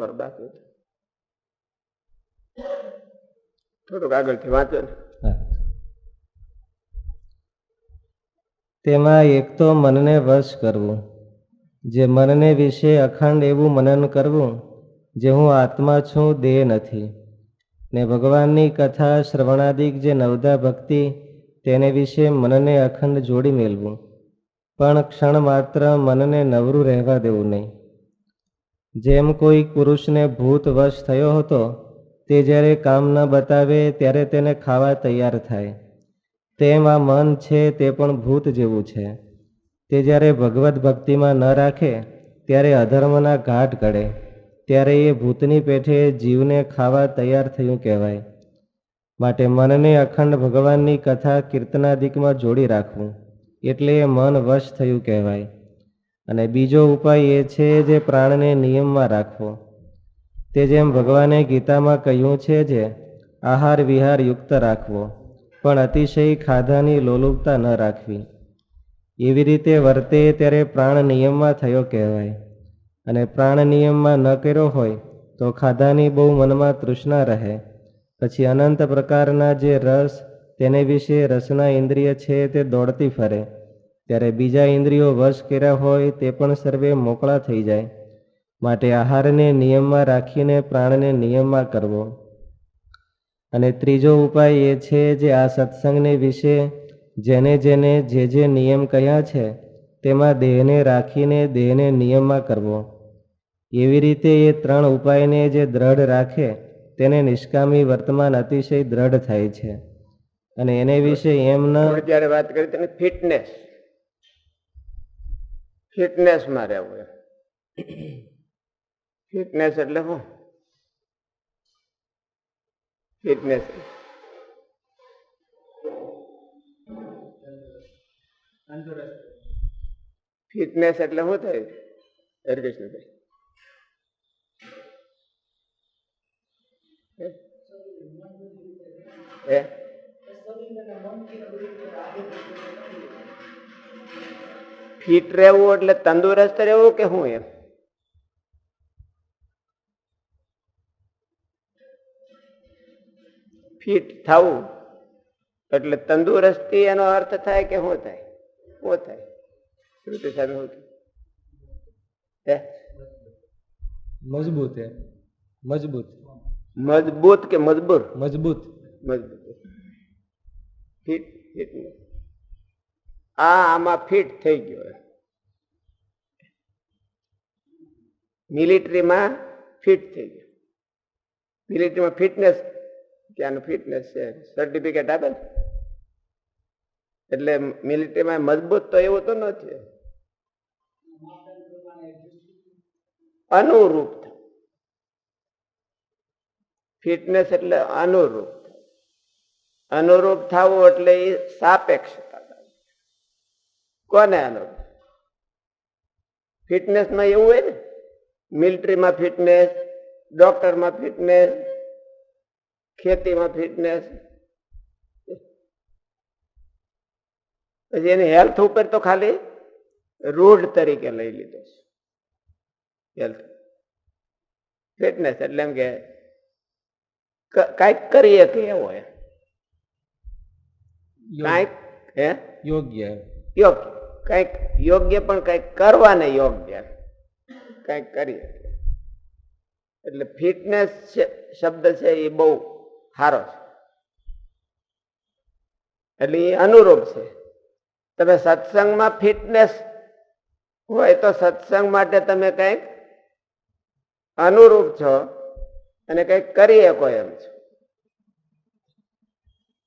કરો, બાકી થોડુંક આગળથી વાંચો ને. તેમાં એક તો મનને વશ કરવું, જે મનને વિશે અખંડ એવું મનન કરવું જે હું આત્મા છું, દેહ નથી. ને ભગવાનની કથા શ્રવણાદિક જે નવદા ભક્તિ તેને વિશે મનને અખંડ જોડી મેળવું, પણ ક્ષણ માત્ર મનને નવરું રહેવા દેવું નહીં. જેમ કોઈ પુરુષને ભૂત વશ થયો હતો, તે જ્યારે કામ ન બતાવે ત્યારે તેને ખાવા તૈયાર થાય, તેમ આ મન છે તે પણ ભૂત જેવું છે. તે જ્યારે ભગવદ્ ભક્તિમાં ન રાખે ત્યારે અધર્મના ઘાટ ઘડે, ત્યારે એ ભૂતની પેઠે જીવને ખાવા તૈયાર થયું કહેવાય. માટે મનને અખંડ ભગવાનની કથા કીર્તનાદિકમાં જોડી રાખવું, એટલે એ મન વશ થયું કહેવાય. અને બીજો ઉપાય એ છે જે પ્રાણને નિયમમાં રાખવો. તે જેમ ભગવાને ગીતામાં કહ્યું છે જે આહાર વિહાર યુક્ત રાખવો, પણ અતિશય ખાધાની લોલુપતા ન રાખવી. એવી રીતે વર્તે ત્યારે પ્રાણ નિયમમાં થયો કહેવાય. અને પ્રાણ નિયમમાં ન કર્યો હોય તો ખાધાની બહુ મનમાં તૃષ્ણા રહે, પછી અનંત પ્રકારના જે રસ તેને વિશે રસના ઇન્દ્રિય છે તે દોડતી ફરે, ત્યારે બીજા ઇન્દ્રિયો વશ કર્યા હોય તે પણ સર્વે મોકળા થઈ જાય. માટે આહારને નિયમમાં રાખીને પ્રાણને નિયમમાં કરવો. અને ત્રીજો ઉપાય એ છે જે આ સત્સંગને વિશે જેને જેને જે નિયમ કહ્યા છે તેમાં દેહને રાખીને દેહને નિયમમાં કરવો. એવી રીતે એ ત્રણ ઉપાયને જે દ્રઢ રાખે તેને નિષ્કામી વર્તમાન અતિશય દ્રઢ થાય છે. અને એને વિશે એમ ન જયારે વાત કરી તેને ફિટનેસમાં રહેવું. ફિટનેસ એટલે શું? ફિટનેસ ફિટનેસ એટલે શું થાય હરિકૃષ્ણભાઈ? ફિટ રહેવું એટલે તંદુરસ્ત રહેવું કે શું? એમ ફિટ થવું એટલે તંદુરસ્તી એનો અર્થ થાય કે શું થાય? શું થાય શ્રુતિ સાહેબ? શું થાય? મજબૂત મજબૂત મજબૂત કે મજબૂર? મજબૂત મજબૂત. ફિટ ફિટનેસ આમાં ફિટ થઈ ગયો. મિલિટરીમાં ફિટ થઈ ગયો. મિલિટરીમાં ફિટનેસ ક્યાંનું ફિટનેસ છે સર્ટિફિકેટ આપે ને, એટલે મિલિટરીમાં મજબૂત તો એવું તો નથી. અનુરૂપ ફિટનેસ એટલે અનુરૂપ. અનુરૂપ થવું એટલે એ સાપેક્ષતા. કોને અનુરૂપ? ફિટનેસમાં એવું હોય ને, મિલિટરીમાં ફિટનેસ, ડોક્ટરમાં ફિટનેસ, ખેતીમાં ફિટનેસ, પછી એની હેલ્થ ઉપર તો ખાલી રૂઢ તરીકે લઈ લીધો છે. હેલ્થ ફિટનેસ એટલે એમ કે કઈક કરીએ કે એવો એમ કઈક યોગ્ય યોગ્ય કઈક યોગ્ય પણ કઈક કરવાને યોગ્ય કઈક કરીએ એટલે ફિટનેસ શબ્દ છે એ બહુ સારો છે. એટલે એ અનુરૂપ છે. તમે સત્સંગમાં ફિટનેસ હોય તો સત્સંગ માટે તમે કઈક અનુરૂપ છો અને કઈક કરી શકો એમ છો.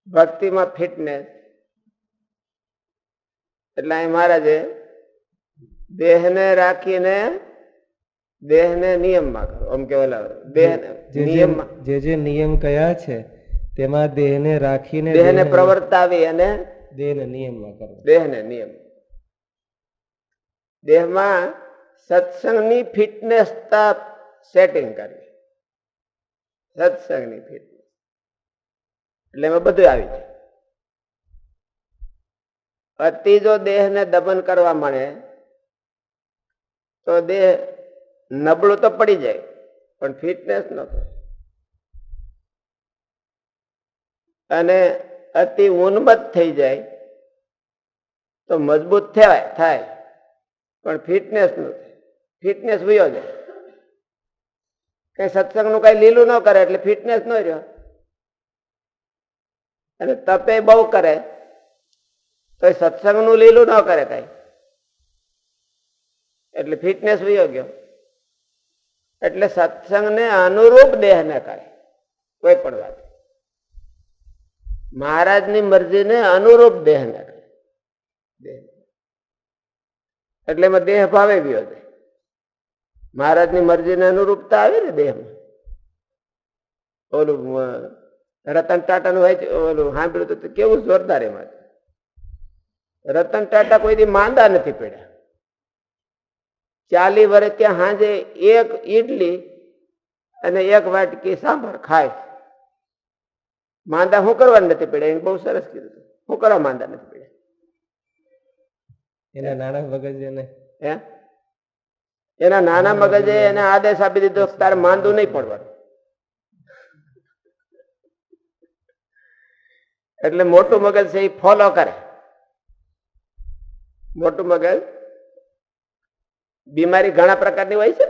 ભક્તિમાં ફિટનેસ એટલે અહીં મહારાજે દેહને રાખીને દેહને નિયમમાં કરો. આમ કે ઓલા દેહને નિયમમાં જે નિયમ કયા છે તેમાં દેહને રાખીને દેહને પ્રવર્તાવી અને દેહને નિયમમાં કરો. દેહને નિયમ દેહમાં સત્સંગની ફિટનેસતા સેટિંગ કરવી. સત્સંગની ફિટનેસ એટલે એમાં બધું આવી જાય. અતિ જો દેહને દમન કરવા મળે તો દેહ નબળું તો પડી જાય, પણ ફિટનેસ ન થાય. અને અતિ ઉન્મત્ત થઈ જાય તો મજબૂત થાય પણ ફિટનેસ ન થાય. ફિટનેસ વયો જાય. કઈ સત્સંગનું કઈ લીલું ન કરે એટલે ફિટનેસ ન રહ્યો. અને તપે બહુ કરે તો સત્સંગનું લીલું ન કરે કઈ એટલે ફિટનેસ વયો ગયો. એટલે સત્સંગને અનુરૂપ દેહને કરે કોઈ પણ વાત. મહારાજની મરજીને અનુરૂપ દેહને કરે. એટલે એમાં દેહ ભાવે ગયો છે. મહારાજની મરજીને અનુરૂપતા આવે ને દેહમાં. ઓલું રતન ટાટાનું ઓલું સાંભળ્યું તો કેવું જોરદાર એમાં. રતન ટાટા કોઈ દી માંદા નથી પડ્યા. 40 વર્ષ ત્યાં સાંજે એક ઈડલી અને એક વાટકી સાંભળ ખાય. માંદા શું કરવાનું નથી પડ્યા. એને બહુ સરસ કીધું. શું કરવા માંદા નથી પડ્યા? એના નાના મગજને એના નાના મગજે એને આદેશ આપી દીધો તારે માંદું નહીં પડવાનું. એટલે મોટું મગજ છે એ ફોલો કરે. મોટું મગજ બીમારી ઘણા પ્રકારની હોય છે.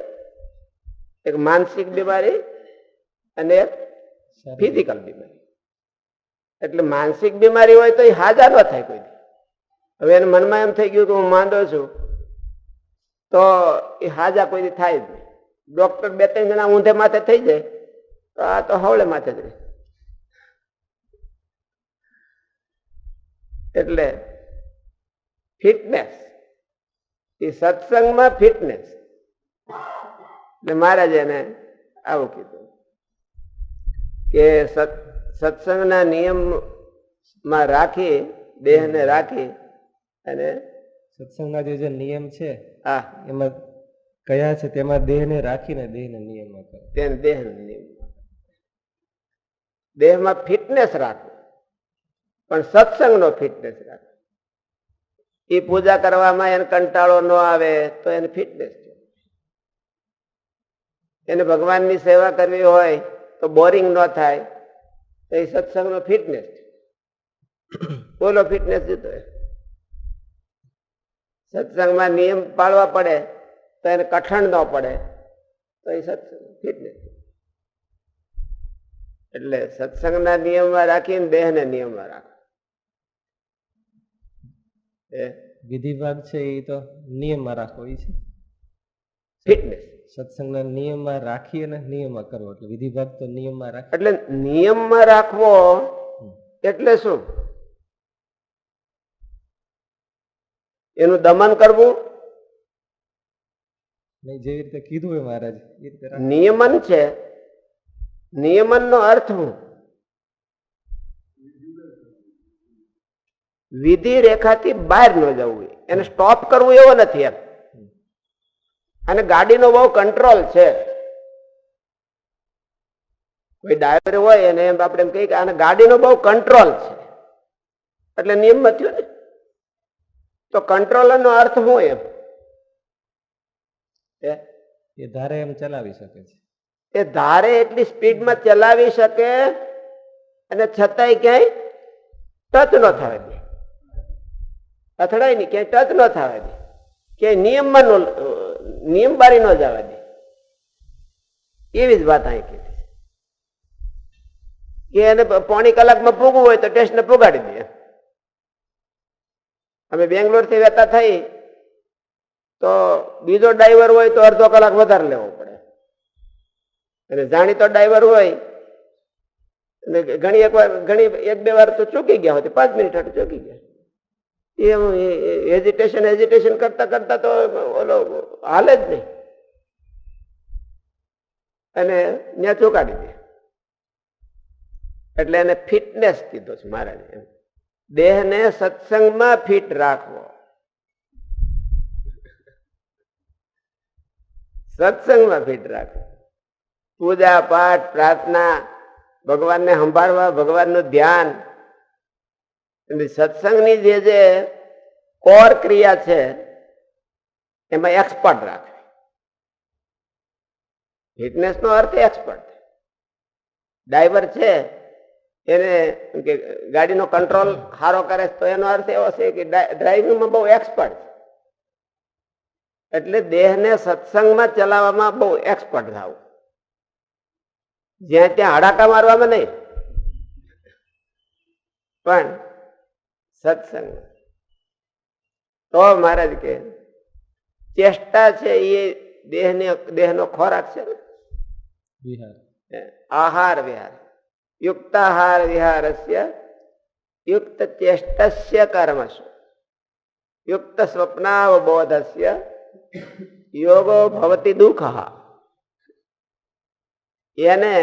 એક માનસિક બીમારી અને એક ફિઝિકલ બીમારી. એટલે માનસિક બીમારી હોય તો એ હાજા ન થાય કોઈ. હવે એને મનમાં એમ થઈ ગયું કે હું માંદો છું તો એ હાજા કોઈ થાય જ નહીં. ડોક્ટર 2-3 જણા ઊંધે માથે થઈ જાય તો આ તો હવળે માથે જ રહે. એટલે ફિટનેસ એ સત્સંગમાં ફિટનેસ. એટલે મહારાજે એને આવું કીધું કે સત્સંગના નિયમમાં રાખી દેહને રાખી અને સત્સંગના જે નિયમ છે હા એમાં કયા છે તેમાં દેહને રાખીને દેહને નિયમમાં કરો. તેને દેહનો નિયમ. દેહમાં ફિટનેસ રાખો પણ સત્સંગનો ફિટનેસ રાખો. એ પૂજા કરવામાં એને કંટાળો ન આવે તો એને ફિટનેસ છે. એને ભગવાનની સેવા કરવી હોય તો બોરિંગ ન થાય તો એ સત્સંગનો ફિટનેસ છે. બોલો ફિટનેસ જતો. સત્સંગમાં નિયમ પાળવા પડે તો એને કઠણ ન પડે તો એ સત્સંગ ફિટનેસ. એટલે સત્સંગના નિયમમાં રાખીને દેહને નિયમમાં રાખો. વિધિ ભાગ છે એ તો નિયમમાં રાખવો એ છે ફિટનેસ. સત્સંગના નિયમમાં રાખી અને નિયમમાં કરવો એટલે વિધિ ભાગ તો નિયમમાં રાખે. એટલે નિયમમાં રાખવો એટલે શું? એનું દમન કરવું નહીં. જેવી રીતે કીધું હોય મહારાજ એ રીતે નિયમન છે. નિયમનનો અર્થ શું? વિધિ રેખાથી બહાર ન જવું. એને સ્ટોપ કરવું એવો નથી એમ. અને ગાડીનો બહુ કંટ્રોલ છે. કોઈ ડ્રાઈવર હોય અને એમ આપણે એમ કહીએ કે આને ગાડીનો બહુ કંટ્રોલ છે એટલે નિયમમાં થયું ને. તો કંટ્રોલરનો અર્થ શું એમ? એ ધારે એમ ચલાવી શકે છે. એ ધારે એટલી સ્પીડમાં ચલાવી શકે અને છતાંય ક્યાંય ટચ ન થવા દે. અથડાય નહીં, ક્યાંય ટચ ન થવા દે, ક્યાંય નિયમમાં નિયમ બારી ન જવા દે. એવી જ વાત અહીં કીધી કે એને 1.5 કલાકમાં પૂગવું હોય તો ટેસ્ટને પુગાડી દે. અમે બેંગ્લોર થી વહેતા થઈ તો બીજો ડ્રાઈવર હોય તો અડધો કલાક વધારે લેવો પડે. અને જાણીતો ડ્રાઈવર હોય અને ઘણી 1-2 વાર તો ચૂકી ગયા હોય, 5 મિનિટ હાટું ચૂકી ગયા. એ હેઝિટેશન કરતા કરતા તો ઓલો હાલે જ નહીં અને ત્યાં ચૂકાડી દે. એટલે એને ફિટનેસ કીધો છે મહારાજે. દેહને સત્સંગમાં ફિટ રાખવો. સત્સંગમાં ફિટ રાખવો. પૂજા પાઠ પ્રાર્થના, ભગવાનને સંભાળવા, ભગવાનનું ધ્યાન. સત્સંગની જે કોર ક્રિયા છે એમાં એક્સપર્ટ રાખે. ફિટનેસ નો અર્થ એક્સપર્ટ. ડ્રાઈવર છે એને એમ કે ગાડીનો કંટ્રોલ સારો કરે તો એનો અર્થ એવો છે કે ડ્રાઇવિંગમાં બહુ એક્સપર્ટ છે. એટલે દેહને સત્સંગમાં ચલાવવામાં બહુ એક્સપર્ટ થવું, જ્યાં ત્યાં હડાકા મારવામાં નહીં, પણ સત્સંગ. તો મહારાજ કે ચેષ્ટા છે એ દેહનો ખોરાક છે ને, આહાર વિહાર યુક્તાહાર વિહારસ્ય યુક્ત ચેષ્ટસ્ય કર્મસુ યુક્ત સ્વપ્નાવબોધસ્ય યોગો ભવતી દુઃખ. એને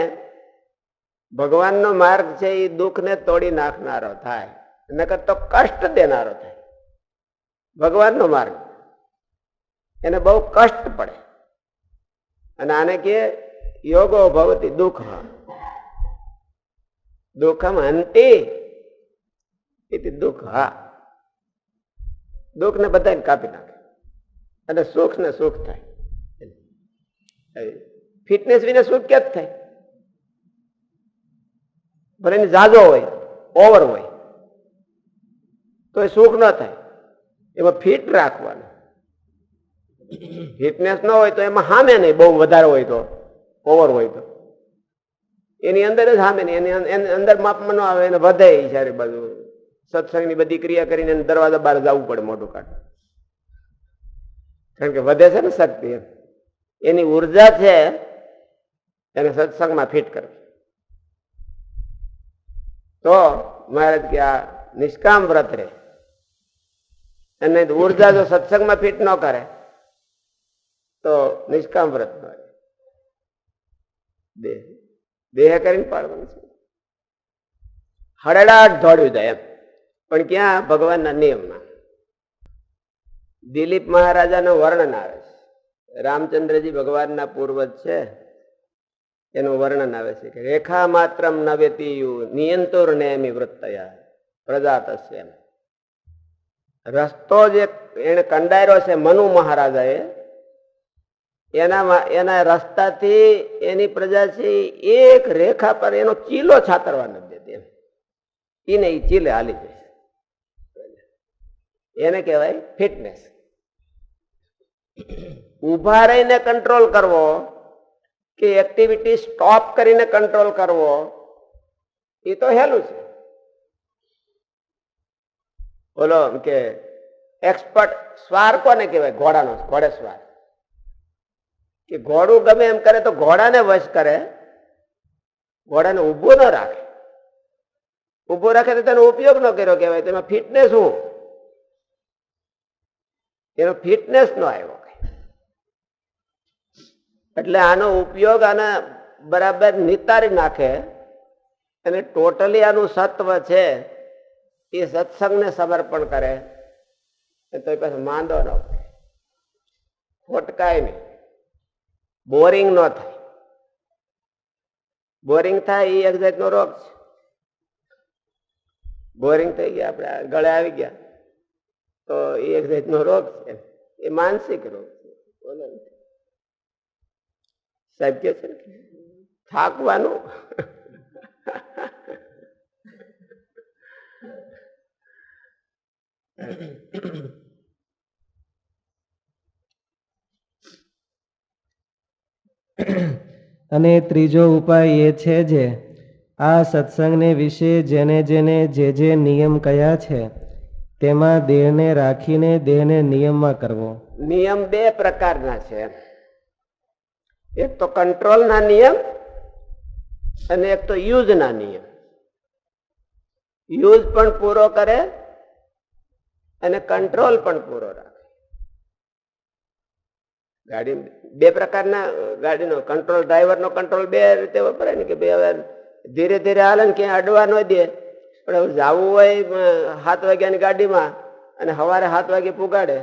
ભગવાનનો માર્ગ છે એ દુઃખને તોડી નાખનારો થાય, નકર તો કષ્ટ દેનારો થાય. ભગવાનનો માર્ગ એને બહુ કષ્ટ પડે, અને આને કે યોગો ભવતી દુઃખ. દુઃખમ હંતી દુઃખ. દુઃખ ને બધાને કાપી નાખે અને સુખ ને સુખ થાય. ફિટનેસ વિના સુખ ક્યાં જ થાય? ભલે એની જાજો હોય, ઓવર હોય, તો એ સુખ ન થાય. એમાં ફિટ રાખવાનું. ફિટનેસ ન હોય તો એમાં હામે નહીં, બહુ વધારે હોય તો, ઓવર હોય તો એની અંદર જ હામે નહીં, એની અંદર માપમાં ન આવે, એને વધે સારી બાજુ. સત્સંગની બધી ક્રિયા કરીને દરવાજા બહાર જવું પડે મોટું કાઢ, કારણ કે વધે છે ને શક્તિ. એની ઉર્જા છે એને સત્સંગમાં ફિટ કરવી. તો મહારાજ કે આ નિષ્કામ વ્રત રહે, અને ઉર્જા જો સત્સંગમાં ફિટ ન કરે તો નિષ્કામ વ્રત ન રહે. દેહ કરીને પાડવાનું છે. હળેડાટ દોડ્યું જાય એમ, પણ ક્યાં? ભગવાનના નિયમમાં. દિલીપ મહારાજાનું વર્ણન આવે છે. રામચંદ્રજી ભગવાનના પૂર્વજ છે, એનું વર્ણન આવે છે કે રેખા માત્રમ ન વ્યતીયુ નિયંતુર નેમી વૃત્તયા પ્રજાતસ્ય. રસ્તો જે એને કંડાર્યો છે મનુ મહારાજાએ, એના રસ્તાથી એની પ્રજા છે એક રેખા પર એનો ચીલો છાતરવા નથી દેતી. એને એ ચીલે હાલી જશે. એને કહેવાય ફિટનેસ. ઉભા રહીને કંટ્રોલ કરવો કે એક્ટિવિટી સ્ટોપ કરીને કંટ્રોલ કરવો, એ તો હેલું છે. બોલો કે એક્સપર્ટ સ્વાર કોને કહેવાય? ઘોડાનો ઘોડેસવાર. કે ઘોડું ગમે એમ કરે તો ઘોડાને વશ કરે, ઘોડાને ઊભો ન રાખે. ઊભો રાખે તો તેનો ઉપયોગ ન કર્યો કહેવાય. તેમાં ફિટનેસ શું? એનો ફિટનેસ નો આવ્યો. એટલે આનો ઉપયોગ આને બરાબર નિતારી નાખે, અને ટોટલી આનું સત્વ છે એ સત્સંગને સમર્પણ કરે, તો એ પાછું માંદો ન પડે, ખોટકાય નહીં, બોરિંગ ન થાય. બોરિંગ થાય એ એક જાતનો રોગ છે. બોરિંગ થઈ ગયા, આપણે ગળે આવી ગયા તો એ એક જાતનો રોગ છે. એ માનસિક રોગ છે. બોલો સાહેબ કે છે થાકવાનું. અને ત્રીજો ઉપાય એ છે જે આ સત્સંગને વિશે જેને જેને જે નિયમ કયા છે તેમાં દેહને રાખીને દેહને નિયમમાં કરવો. નિયમ બે પ્રકારના છે. એક તો કંટ્રોલના નિયમ અને એક તો યુઝના નિયમ. યુઝ પણ પૂરો કરે અને કંટ્રોલ પણ પૂરો રાખે. ગાડી બે પ્રકારના, ગાડીનો કંટ્રોલ, ડ્રાઈવરનો કંટ્રોલ બે રીતે વપરાય ને, કે ભાઈ હવે ધીરે ધીરે હાલે ને ક્યાંય અડવા ન દે. પણ હવે જવું હોય 7 વાગ્યાની ગાડીમાં અને સવારે 7 વાગે પુગાડે.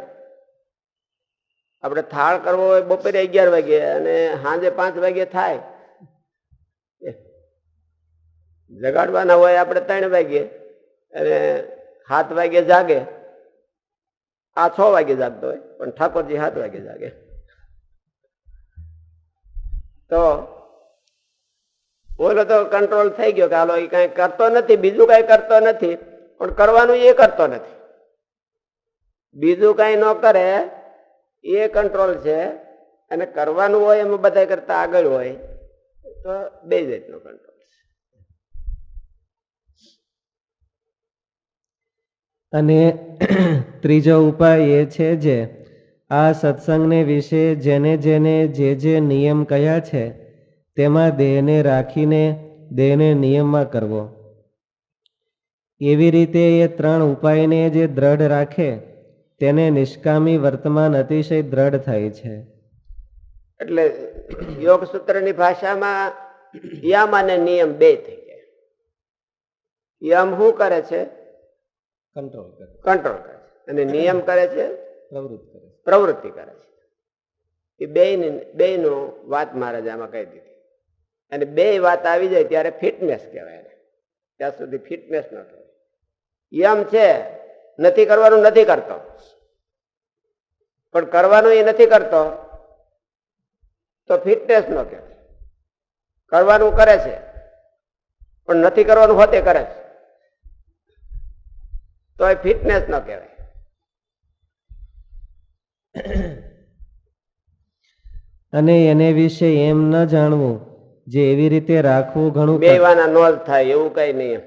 આપણે થાળ કરવો હોય બપોરે 11 વાગે અને સાંજે 5 વાગે થાય. જગાડવાના હોય આપણે 3 વાગે અને 7 વાગે જાગે. આ 6 વાગે જાગતો હોય, પણ ઠાકોરજી 7 વાગે જાગે. તો ઓલો તો કંટ્રોલ થઈ ગયો કે હાલો એ કઈ કરતો નથી, બીજું કઈ કરતો નથી, પણ કરવાનું એ કરતો નથી. બીજું કઈ ન કરે એ કંટ્રોલ છે, અને કરવાનું હોય એમાં બધા કરતા આગળ હોય તો બે જાતનો કંટ્રોલ છે. અને ત્રીજો ઉપાય એ છે જે આ સત્સંગને વિશે જેને જેને જે નિયમ કયા છે તેમાં દેહને રાખીને દેહને નિયમમાં કરવો. એવી રીતે એ 3 ઉપાયને જે દ્રઢ રાખે તેને નિષ્કામી વર્તમાન અતિશય દ્રઢ થાય છે. એટલે યોગ સૂત્રની ભાષામાં યમ અને નિયમ બે થઈ ગયા. યમ શું કરે છે? કંટ્રોલ કરે, કંટ્રોલ કરે છે, અને નિયમ કરે છે, પ્રવૃત્તિ કરે છે. એ બે નું વાત મહારાજ આમાં કહી દીધી. અને બે વાત આવી જાય ત્યારે ફિટનેસ કહેવાય. ત્યાં સુધી ફિટનેસ ન કહેવાય. યમ છે નથી કરવાનું, નથી કરતો, પણ કરવાનું એ નથી કરતો તો ફિટનેસ ન કહેવાય. કરવાનું કરે છે પણ નથી કરવાનું હોતે કરે છે તો એ ફિટનેસ ન કહેવાય. અને એને વિશે એમ ન જાણવું જે એવી રીતે રાખવું ઘણું બેવાના નો જ થાય એવું કઈ નહીં.